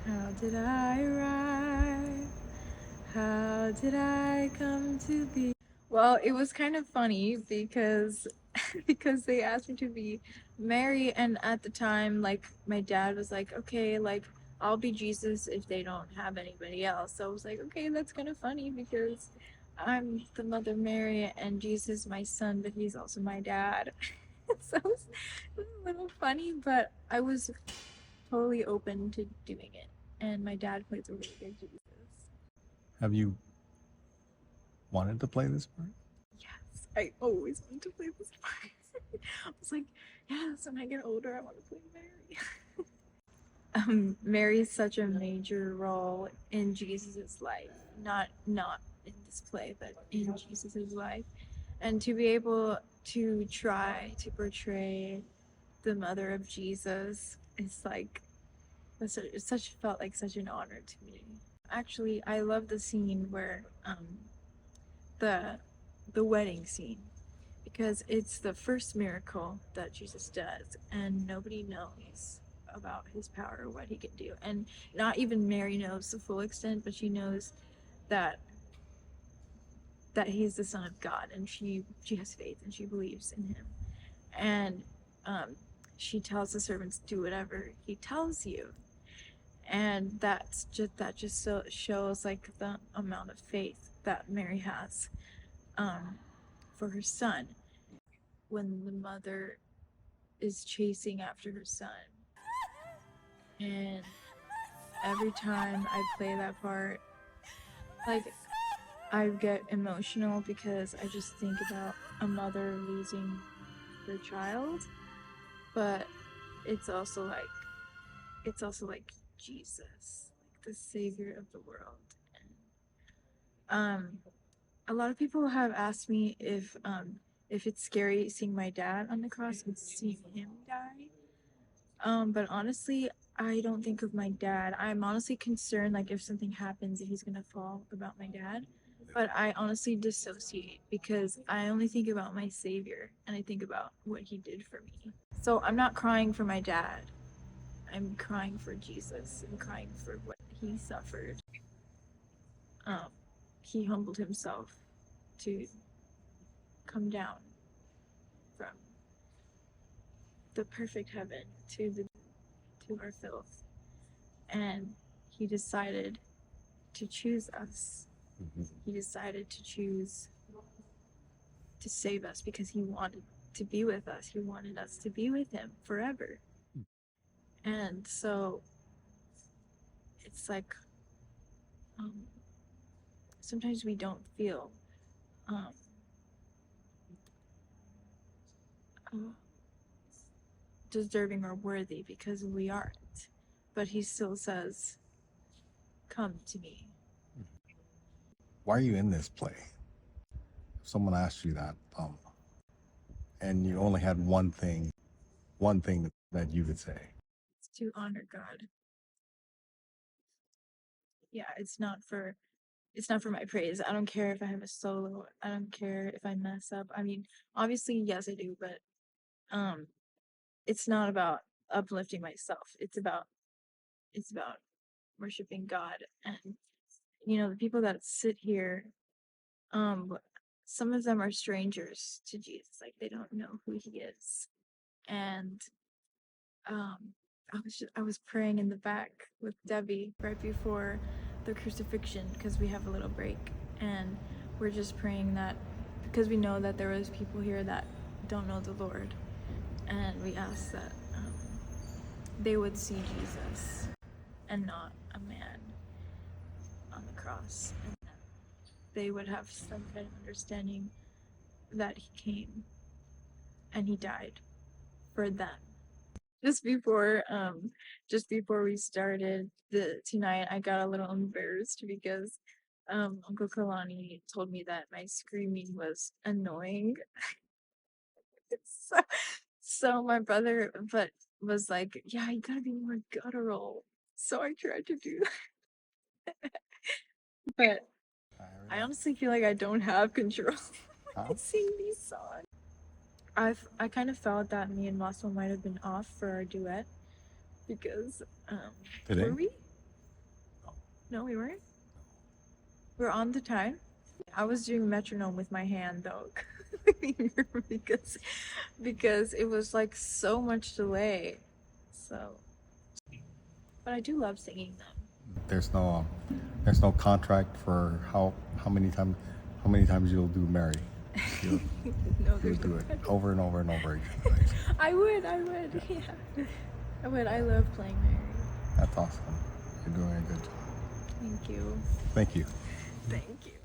How did I arrive? How did I come to be? Well, it was kind of funny because because they asked me to be Mary, and at the time, like, my dad was like, okay, like, I'll be Jesus if they don't have anybody else. So I was like, okay, that's kind of funny because I'm the Mother Mary and Jesus my son, but he's also my dad. So it was a little funny, but I was totally open to doing it. And my dad plays a really good Jesus. Have you wanted to play this part? Yes, I always wanted to play this part. I was like, yes, when I get older, I want to play Mary. Mary's such a major role in Jesus's life, not in this play, but in Jesus's life, and to be able to try to portray the mother of Jesus is like it's such felt like such an honor to me. Actually, I love the scene where the the wedding scene because it's the first miracle that Jesus does, and nobody knows about his power or what he can do. And not even Mary knows the full extent, but she knows that he's the Son of God, and she has faith and she believes in him. And she tells the servants, "Do whatever he tells you." And that just so shows like the amount of faith that Mary has for her son when the mother is chasing after her son. And every time I play that part, like, I get emotional because I just think about a mother losing her child, but it's also like Jesus, like the savior of the world. And a lot of people have asked me if it's scary seeing my dad on the cross and seeing him die. But honestly, I don't think of my dad. I'm honestly concerned, like, if something happens, if he's gonna fall about my dad. But I honestly dissociate because I only think about my savior and I think about what he did for me. So I'm not crying for my dad. I'm crying for Jesus. I'm crying for what he suffered. Um, he humbled himself to come down from the perfect heaven to our filth, and he decided to choose us. He decided to choose to save us because he wanted to be with us. He wanted us to be with him forever. And so it's like um, sometimes we don't feel um, uh, deserving or worthy because we aren't. But he still says, "Come to me." Why are you in this play? If someone asked you that, and you only had one thing that you would say. It's to honor God. Yeah, it's not for my praise. I don't care if I have a solo. I don't care if I mess up. I mean, obviously, yes, I do, but um, it's not about uplifting myself. It's about worshiping God. And the people that sit here, um, some of them are strangers to Jesus. Like, they don't know who he is. And um, I was praying in the back with Debbie right before the crucifixion because we have a little break, and we're just praying that because we know that there was people here that don't know the Lord, and we ask that they would see Jesus and not a man on the cross, and that they would have some kind of understanding that he came and he died for them. Just before we started the tonight, I got a little embarrassed because Uncle Kalani told me that my screaming was annoying. so, so my brother was like, "Yeah, you gotta be more guttural." So I tried to do that, but I honestly feel like I don't have control when I sing these songs. I kind of felt that me and Maso might have been off for our duet because Today? were we? No, we weren't. We're on the time. I was doing metronome with my hand though, because it was like so much delay. So, but I do love singing them. There's no contract for how many times you'll do Mary. You'll, No, you'll there's do no it contract. over and over and over again. I would, yeah. I would. I love playing Mary. That's awesome. You're doing a good job. Thank you. Thank you. Thank you.